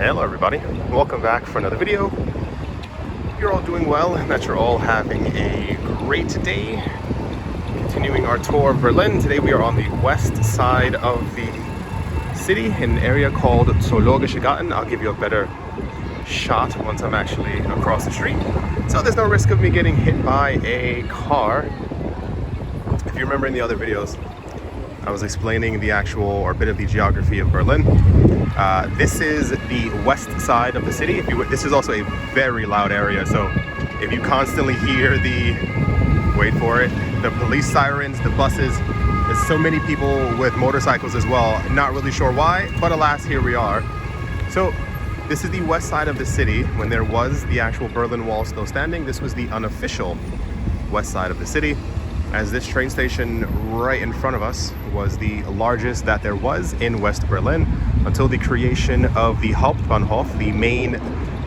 Hello everybody, welcome back for another video. You're all doing well and that you're all having a great day. Continuing our tour of Berlin. Today we are on the west side of the city in an area called Zoologischer Garten. I'll give you a better shot once I'm actually across the street. So there's no risk of me getting hit by a car. If you remember in the other videos, I was explaining the actual or a bit of the geography of Berlin. This is the west side of the city. This is also a very loud area, so if you constantly hear wait for it, the police sirens, the buses, there's so many people with motorcycles as well. Not really sure why, but alas, here we are. So this is the west side of the city. When there was the actual Berlin Wall still standing, this was the unofficial west side of the city, as this train station right in front of us was the largest that there was in West Berlin until the creation of the Hauptbahnhof, the main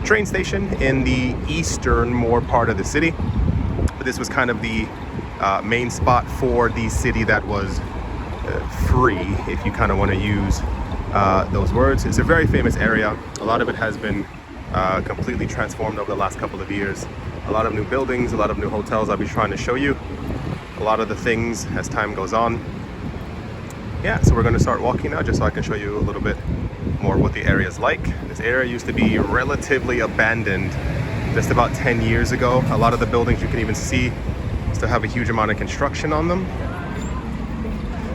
train station in the eastern more part of the city. But this was kind of the main spot for the city that was free, if you kind of want to use those words. It's a very famous area. A lot of it has been completely transformed over the last couple of years. A lot of new buildings, a lot of new hotels I'll be trying to show you. A lot of the things as time goes on. Yeah, so we're going to start walking now just so I can show you a little bit more what the area is like. This area used to be relatively abandoned just about 10 years ago. A lot of the buildings you can even see still have a huge amount of construction on them,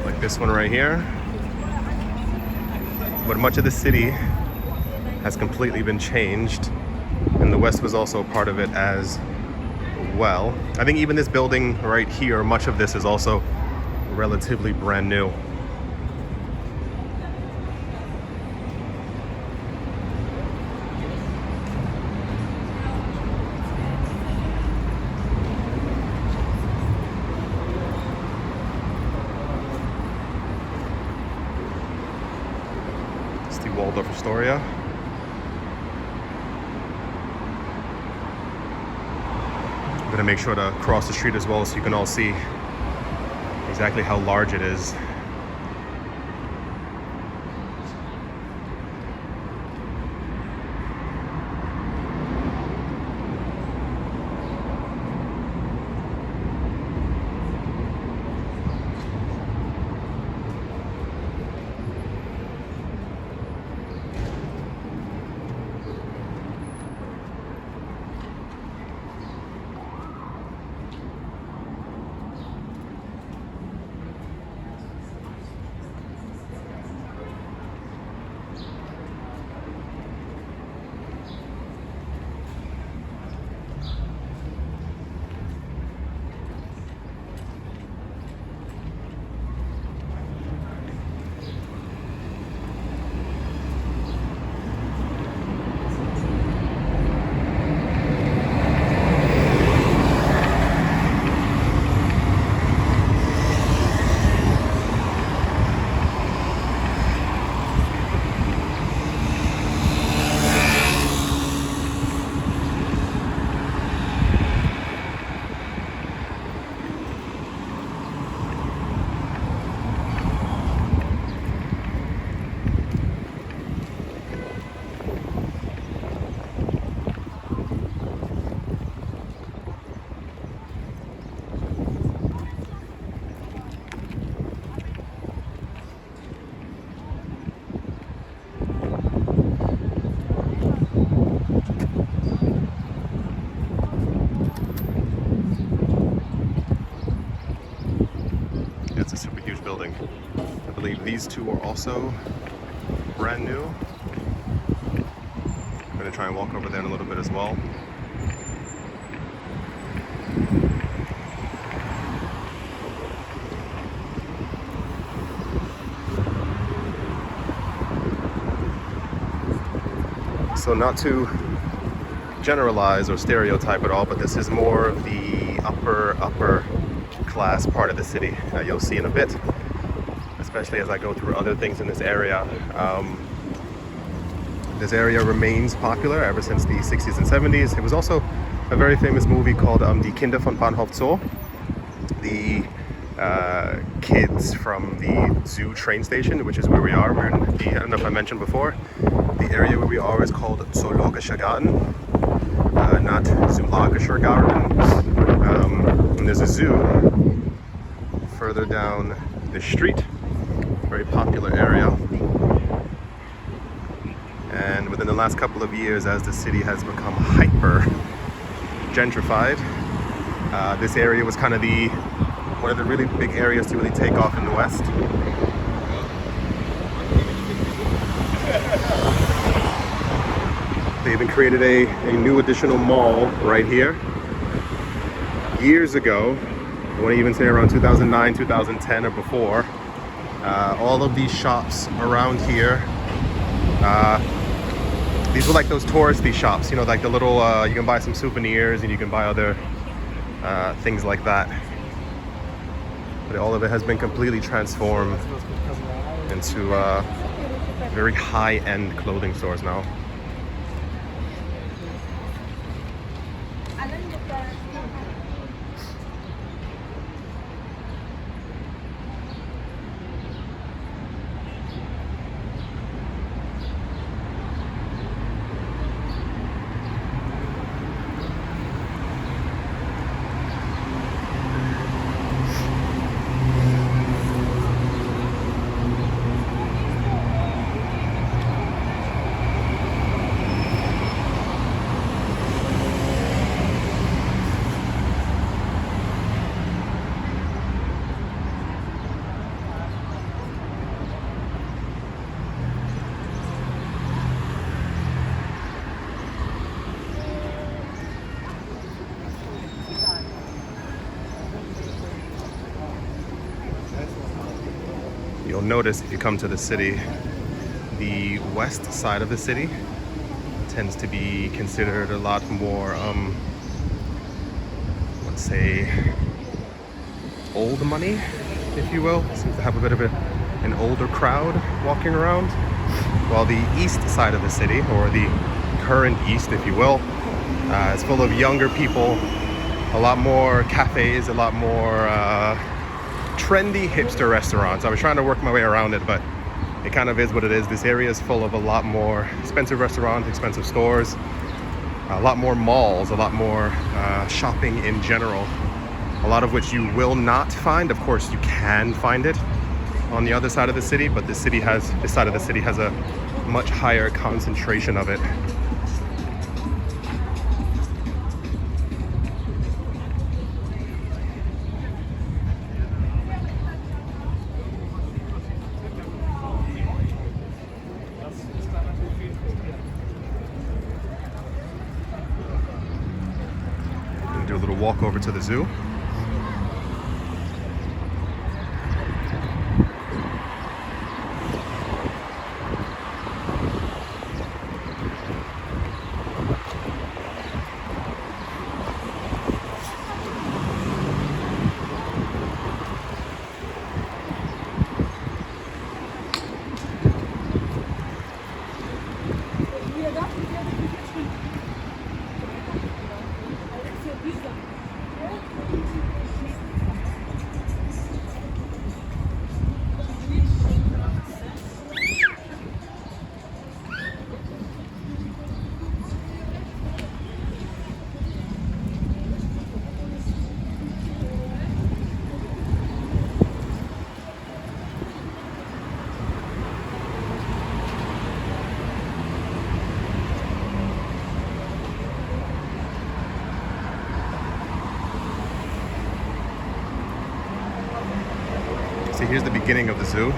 like this one right here. But much of the city has completely been changed, and the west was also a part of it as well. I think even this building right here, much of this is also relatively brand new. It's the Waldorf Astoria. I'm going to make sure to cross the street as well so you can all see exactly how large it is. It's a super huge building. I believe these two are also brand new. I'm going to try and walk over there in a little bit as well. So not to generalize or stereotype at all, but this is more of the upper class part of the city. You'll see in a bit, especially as I go through other things in this area. This area remains popular ever since the 60s and 70s. It was also a very famous movie called Die Kinder von Bahnhof Zoo. The kids from the zoo train station, which is where we are. We're in the, I don't know if I mentioned before, The area where we are is called Zoologischer Garten, not Zoologischer Garten. And there's a zoo further down the street, very popular area. And within the last couple of years, as the city has become hyper gentrified, this area was kind of one of the really big areas to really take off in the West. They even created a new additional mall right here. Years ago, I want to even say around 2009, 2010 or before, all of these shops around here, these were like those touristy shops, you know, like the little, you can buy some souvenirs and you can buy other things like that. But all of it has been completely transformed into very high-end clothing stores now. You'll notice if you come to the city, the west side of the city tends to be considered a lot more, let's say, old money, if you will. It seems to have a bit of an older crowd walking around. While the east side of the city, or the current east, if you will, is full of younger people, a lot more cafes, a lot more trendy hipster restaurants. I was trying to work my way around it, but it kind of is what it is. This area is full of a lot more expensive restaurants, expensive stores, a lot more malls, a lot more shopping in general, a lot of which you will not find. Of course, you can find it on the other side of the city, but this side of the city has a much higher concentration of it. Do a little walk over to the zoo. So here's the beginning of the zoo.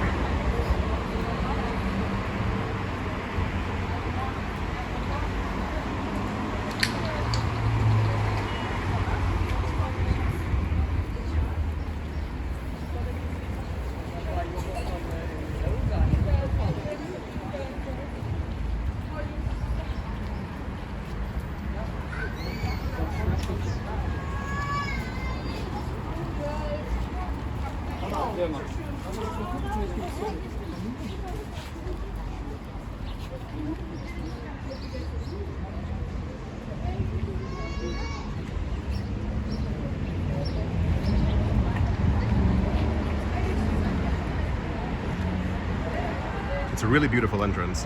It's a really beautiful entrance.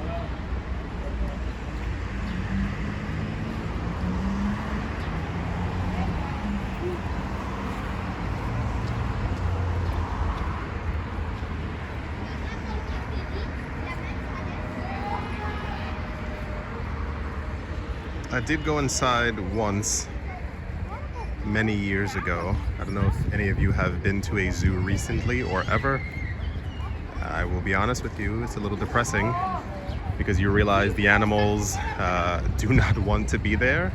I did go inside once many years ago. I don't know if any of you have been to a zoo recently or ever. I will be honest with you, it's a little depressing because you realize the animals do not want to be there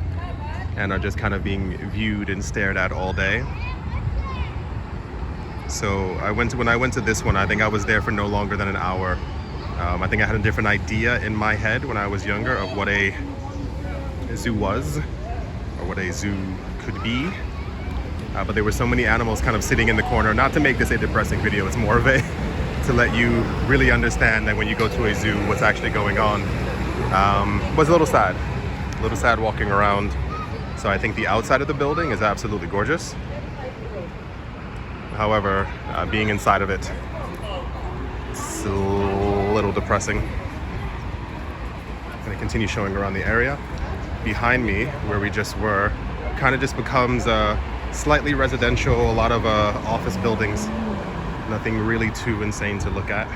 and are just kind of being viewed and stared at all day. So when I went to this one, I think I was there for no longer than an hour. I think I had a different idea in my head when I was younger of what a zoo was or what a zoo could be. But there were so many animals kind of sitting in the corner. Not to make this a depressing video, it's more of a to let you really understand that when you go to a zoo, what's actually going on. Was a little sad walking around. So I think the outside of the building is absolutely gorgeous. However, being inside of it, it's a little depressing. I'm gonna continue showing around the area. Behind me, where we just were, kind of just becomes slightly residential, a lot of office buildings. Nothing really too insane to look at.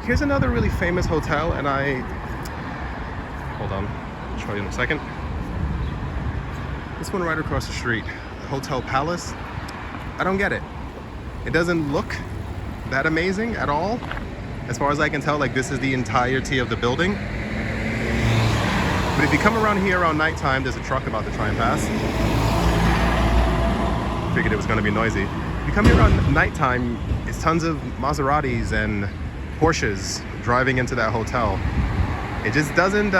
Here's another really famous hotel, and hold on, I'll show you in a second. This one right across the street, Hotel Palace. I don't get it. It doesn't look that amazing at all. As far as I can tell, like this is the entirety of the building. But if you come around here around nighttime, there's a truck about to try and pass. Figured it was gonna be noisy. If you come here around nighttime, it's tons of Maseratis and Porsches driving into that hotel. It just doesn't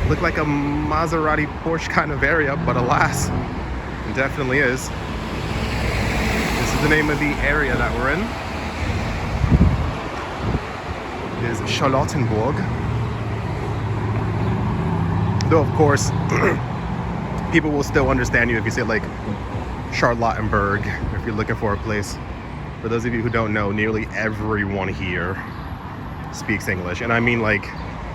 look like a Maserati Porsche kind of area, but alas, it definitely is. This is the name of the area that we're in. It is Charlottenburg. Though of course, people will still understand you if you say like Charlottenburg, if you're looking for a place. For those of you who don't know, nearly everyone here speaks English. And I mean like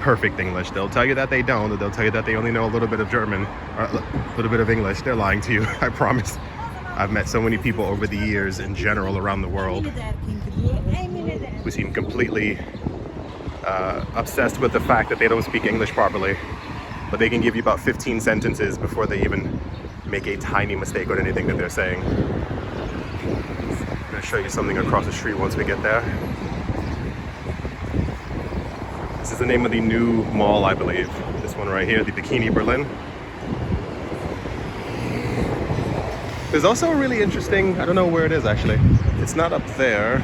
perfect English. They'll tell you that they don't, they'll tell you that they only know a little bit of German, or a little bit of English. They're lying to you, I promise. I've met so many people over the years in general around the world who seem completely obsessed with the fact that they don't speak English properly. But they can give you about 15 sentences before they even make a tiny mistake on anything that they're saying. I'm going to show you something across the street once we get there. This is the name of the new mall, I believe. This one right here, the Bikini Berlin. There's also a really interesting, I don't know where it is actually. It's not up there,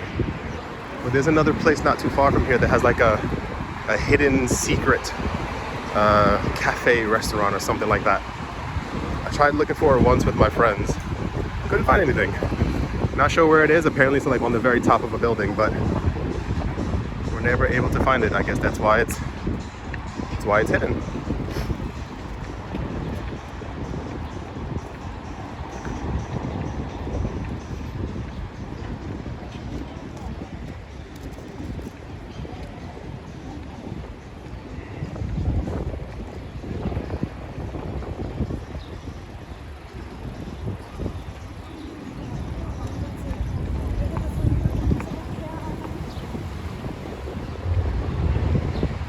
but there's another place not too far from here that has like a hidden secret cafe restaurant or something like that. I tried looking for it once with my friends. Couldn't find anything. Not sure where it is. Apparently it's like on the very top of a building, but we're never able to find it. I guess that's why it's hidden.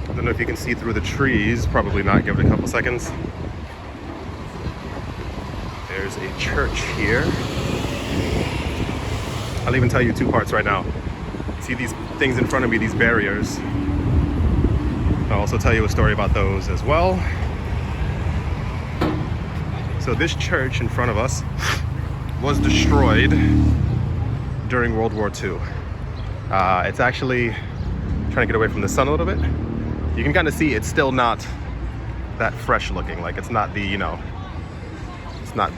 I don't know if you can see through the trees, probably not, give it a couple seconds. There's a church here. I'll even tell you two parts right now. See these things in front of me, these barriers. I'll also tell you a story about those as well. So this church in front of us was destroyed during World War II. It's actually trying to get away from the sun a little bit. You can kind of see it's still not that fresh looking. Like it's not the, you know, it's not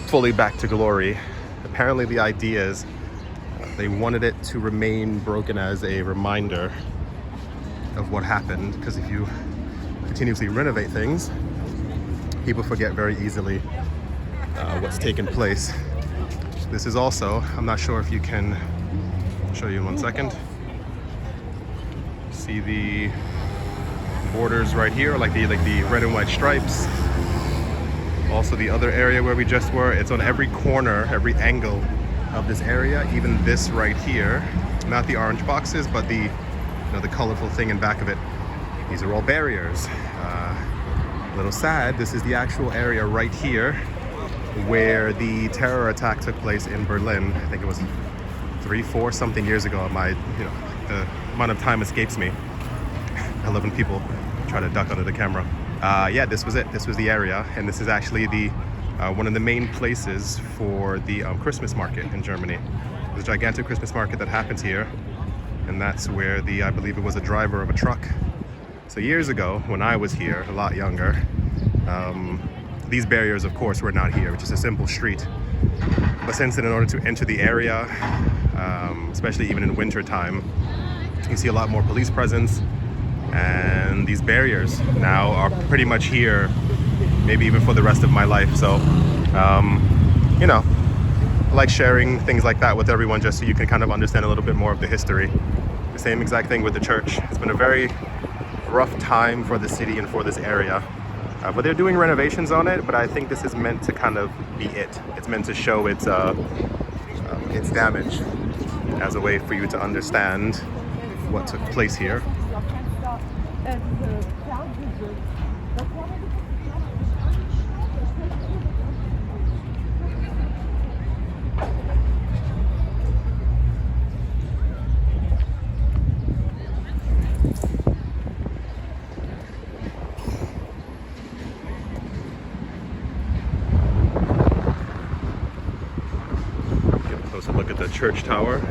fully back to glory. Apparently the idea is they wanted it to remain broken as a reminder of what happened, because if you continuously renovate things, people forget very easily what's taken place. This is also, I'm not sure if you can show you in 1 second. See the borders right here, like the red and white stripes Also the other area where we just were, it's on every corner, every angle of this area, even this right here. Not the orange boxes, but the, the colorful thing in back of it. These are all barriers. A little sad, this is the actual area right here where the terror attack took place in Berlin. I think it was 3-4 something years ago. The amount of time escapes me. I love when people try to duck under the camera. Yeah, this was it. This was the area, and this is actually the one of the main places for the Christmas market in Germany. There's a gigantic Christmas market that happens here, and that's where I believe it was a driver of a truck. So years ago, when I was here, a lot younger, these barriers, of course, were not here, which is a simple street. But since then, in order to enter the area, especially even in winter time, you see a lot more police presence. And these barriers now are pretty much here, maybe even for the rest of my life. So, I like sharing things like that with everyone just so you can kind of understand a little bit more of the history. The same exact thing with the church. It's been a very rough time for the city and for this area. But they're doing renovations on it, but I think this is meant to kind of be it. It's meant to show its damage as a way for you to understand what took place here. Get a closer look at the church tower.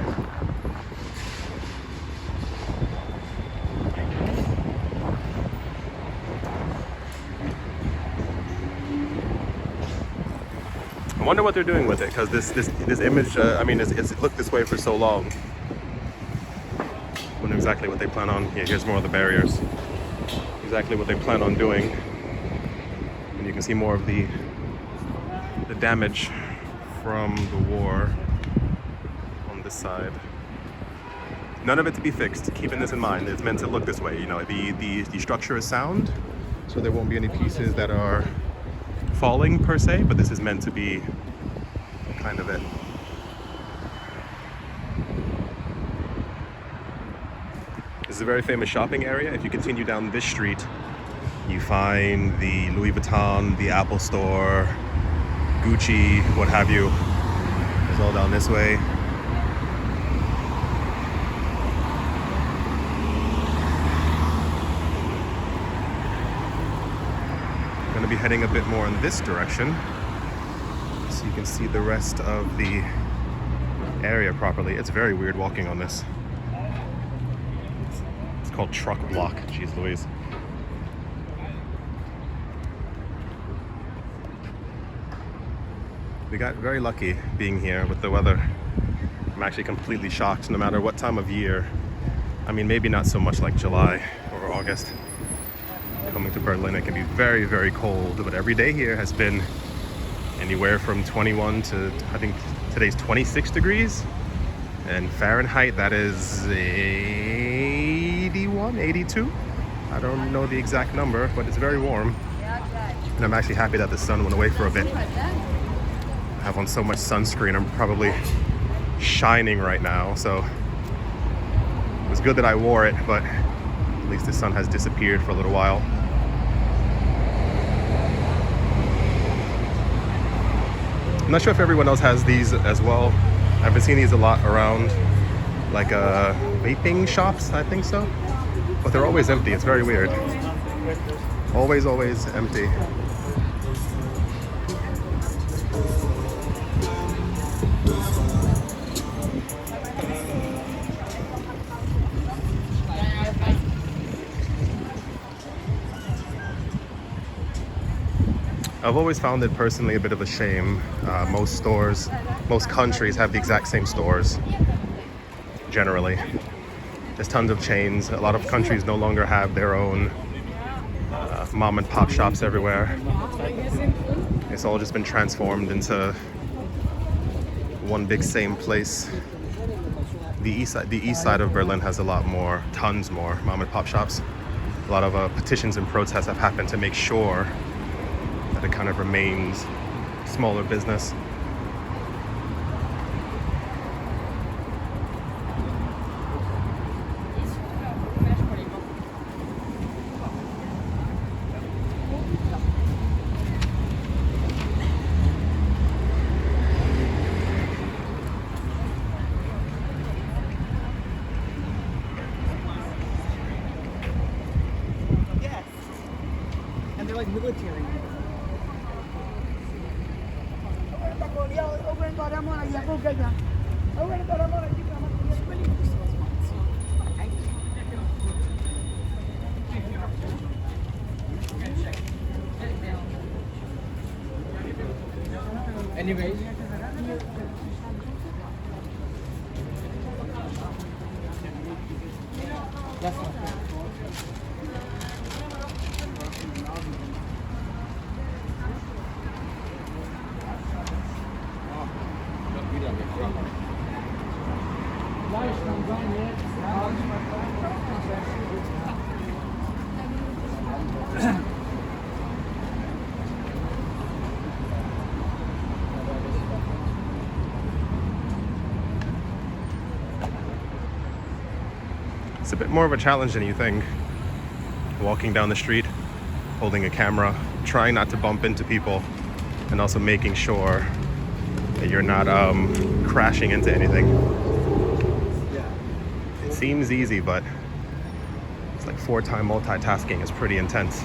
I wonder what they're doing with it, because this image, it's looked this way for so long. I wonder exactly what they plan on. Yeah, here's more of the barriers. Exactly what they plan on doing. And you can see more of the damage from the war on this side. None of it to be fixed, keeping this in mind. It's meant to look this way. The structure is sound, so there won't be any pieces that are falling per se, but this is meant to be kind of it. This is a very famous shopping area. If you continue down this street, you find the Louis Vuitton, the Apple Store, Gucci, what have you. It's all down this way. Going to be heading a bit more in this direction so you can see the rest of the area properly. It's very weird walking on this. It's called Truck Block. Jeez Louise. We got very lucky being here with the weather. I'm actually completely shocked no matter what time of year. I mean, maybe not so much like July or August. Coming to Berlin, it can be very, very cold, but every day here has been anywhere from 21 to, I think today's 26 degrees. And Fahrenheit, that is 81, 82. I don't know the exact number, but it's very warm. And I'm actually happy that the sun went away for a bit. I have on so much sunscreen, I'm probably shining right now, so it was good that I wore it, but at least the sun has disappeared for a little while. I'm not sure if everyone else has these as well. I've been seeing these a lot around, like vaping shops, I think so. But they're always empty. It's very weird. Always empty. I've always found it personally a bit of a shame. Most countries have the exact same stores, generally. There's tons of chains. A lot of countries no longer have their own mom and pop shops everywhere. It's all just been transformed into one big same place. The east side of Berlin has a lot more, tons more mom and pop shops. A lot of petitions and protests have happened to make sure that it kind of remains smaller business. They're like military. Anyway. That's not bad. It's a bit more of a challenge than you think. Walking down the street, holding a camera, trying not to bump into people, and also making sure that you're not crashing into anything. It seems easy, but it's like 4-time multitasking is pretty intense.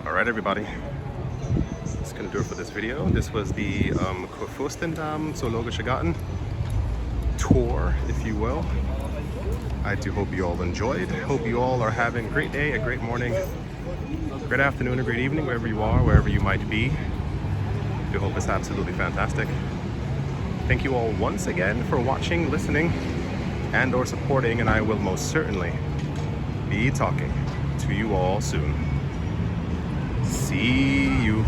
Alright everybody, that's gonna do it for this video. This was the Kufurstendamm Zoologischer Garten tour, if you will. I do hope you all enjoyed. Hope you all are having a great day, a great morning, great afternoon, a great evening, wherever you are, wherever you might be. I do hope it's absolutely fantastic. Thank you all once again for watching, listening, and or supporting, and I will most certainly be talking to you all soon. See you.